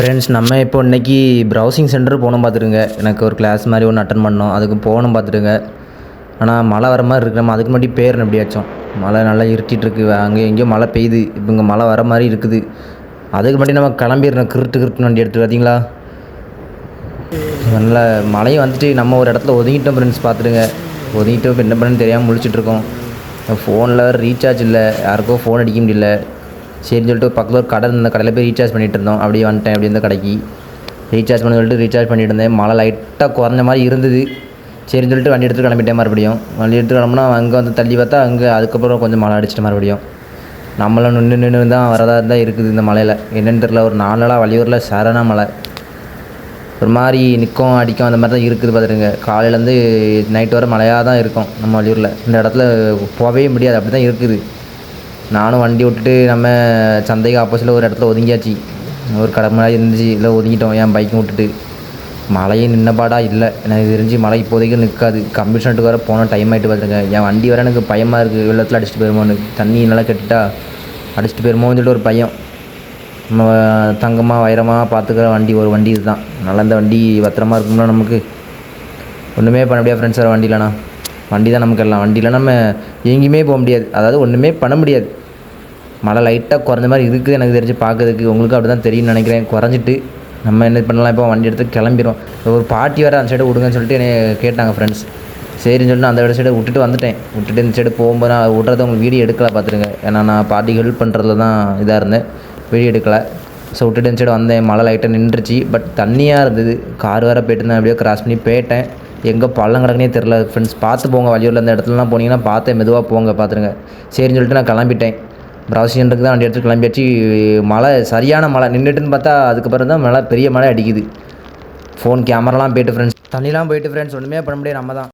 Friends, நம்ம இப்போ இன்றைக்கி ப்ரௌசிங் சென்டர் போகணும் பார்த்துருங்க. எனக்கு ஒரு கிளாஸ் மாதிரி ஒன்று அட்டன் பண்ணோம், அதுக்கு போகணும் பார்த்துருங்க. ஆனால் மழை வர மாதிரி இருக்குது. நம்ம அதுக்கு முன்னாடி பேர் எப்படியாச்சும் மழை நல்லா இருட்டிகிட்ருக்கு, அங்கே எங்கேயோ மழை பெய்யுது. இப்போ இங்கே மழை வர மாதிரி இருக்குது. அதுக்கு முன்னாடி நம்ம கிளம்பிடணும். கிருட்டு வண்டி எடுத்து பார்த்தீங்களா, நல்லா மழையும் வந்துட்டு நம்ம ஒரு இடத்துல ஒதுங்கிட்டோம் ஃப்ரெண்ட்ஸ். பார்த்துடுங்க, ஒதுங்கிட்டோம். இப்போ என்ன பண்ணுன்னு தெரியாமல் முழிச்சிட்ருக்கோம். ஃபோனில் வேறு ரீசார்ஜ் இல்லை, யாருக்கோ ஃபோன் அடிக்க முடியல. சரின்னு சொல்லிட்டு பக்கத்தில் ஒரு கடை, இந்த கடையில் போய் ரீசார்ஜ் பண்ணிகிட்டு இருந்தோம். அப்படியே வந்துட்டேன். அப்படி இந்த கடைக்கு ரீசார்ஜ் பண்ண சொல்லிட்டு ரீசார்ஜ் பண்ணிட்டு இருந்தேன். மழை லைட்டாக குறைஞ்ச மாதிரி இருந்தது. சரின்னு சொல்லிட்டு வண்டி எடுத்து கிளம்பிட்டேன். மறுபடியும் வண்டி எடுத்து கிளம்புனா அங்கே வந்து தள்ளி பார்த்தா அங்கே அதுக்கப்புறம் கொஞ்சம் மழை அடிச்சிட்டு மறுபடியும் நம்மளாம் நின்று தான் வரதா தான் இருக்குது. இந்த மழையில் என்னென்னு தெரில, ஒரு 4 நாளாக வழியூரில் சரண மழை, ஒரு மாதிரி நிற்கும் அடிக்கும் அந்த மாதிரி தான் இருக்குது. பார்த்துருங்க, காலையிலேருந்து நைட்டு வர மழையாக தான் இருக்கும் நம்ம வழியூரில். இந்த இடத்துல போகவே முடியாது, அப்படி தான் இருக்குது. நானும் வண்டி விட்டுட்டு நம்ம சந்தைக்கு ஆப்போசிட்டில் ஒரு இடத்துல ஒதுங்கியாச்சு. ஒரு கடை மாதிரி இருந்துச்சு, இல்லை ஒதுங்கிட்டோம் என் பைக்கும் விட்டுட்டு. மழையும் நின்னபாடாக இல்லை. எனக்கு தெரிஞ்சு மழை இப்போதைக்கு நிற்காது. கம்ப்யூட்டர் வர போன டைம் ஆகிட்டு பார்த்துருங்க. என் வண்டி வர எனக்கு பயமாக இருக்குது, வெள்ளத்தில் அடிச்சுட்டு போயிருமோன்னு. தண்ணி நல்லா கெட்டுட்டா அடிச்சுட்டு போயிருமோன்னு சொல்லிட்டு ஒரு பையன். நம்ம தங்கமாக வைரமாக பார்த்துக்கிற வண்டி ஒரு வண்டி இதுதான். நல்லா இந்த வண்டி பத்திரமா இருக்கும்னா நமக்கு ஒன்றுமே பண்ண முடியாது ஃப்ரெண்ட்ஸ். வர வண்டி இல்லைனா, வண்டி தான் நமக்கு எல்லாம். வண்டி இல்லைனா நம்ம எங்கேயுமே போக முடியாது, அதாவது ஒன்றுமே பண்ண முடியாது. மழை லைட்டாக குறைஞ்ச மாதிரி இருக்குது எனக்கு தெரிஞ்சு பார்க்கறதுக்கு. உங்களுக்கு அப்படி தான் தெரியும்னு நினைக்கிறேன். குறைஞ்சிட்டு நம்ம என்ன பண்ணலாம், இப்போ வண்டி எடுத்து கிளம்பிடும். ஒரு பாட்டி வேறு அந்த சைடு விடுங்கன்னு சொல்லிட்டு என்னை கேட்டாங்க ஃப்ரெண்ட்ஸ். சரின்னு சொல்லிட்டு அந்த சைடு விட்டுட்டு வந்துட்டேன். விட்டுட்டு இந்த சைடு போகும்போது நான் விட்றத உங்களுக்கு வீடியோ எடுக்கலை பார்த்துருங்க. ஏன்னா நான் பாட்டி ஹெல்ப் பண்ணுறதுல தான் இதாக இருந்தேன், வீடியோ எடுக்கலை. ஸோ விட்டுட்டு இந்த சைடு வந்தேன். மழை லைட்டாக நின்றுச்சு, பட் தண்ணியாக இருந்தது. கார் வேறு போய்ட்டு இருந்தேன். அப்படியே கிராஸ் பண்ணி போயிட்டேன். எங்கே பள்ளம் கிடக்குனே தெரில ஃப்ரெண்ட்ஸ். பார்த்து போங்க, வழியூரில் அந்த இடத்துலலாம் போனீங்கன்னா பார்த்து மெதுவாக போங்க பார்த்துருங்க. சரின்னு சொல்லிட்டு நான் கிளம்பிட்டேன். ப்ரௌசிங் சென்டருக்கு தான் வண்டி எடுத்து கிளம்பியாச்சு. மழை சரியான மழை நின்றுட்டுன்னு பார்த்தா அதுக்கப்புறம் தான் மழை, பெரிய மழை அடிக்குது. ஃபோன் கேமராலாம் போய்ட்டு ஃப்ரெண்ட்ஸ், தண்ணிலாம் போய்ட்டு ஃப்ரெண்ட்ஸ். ஒன்றுமே பண்ண முடியாது, நம்ம தான்.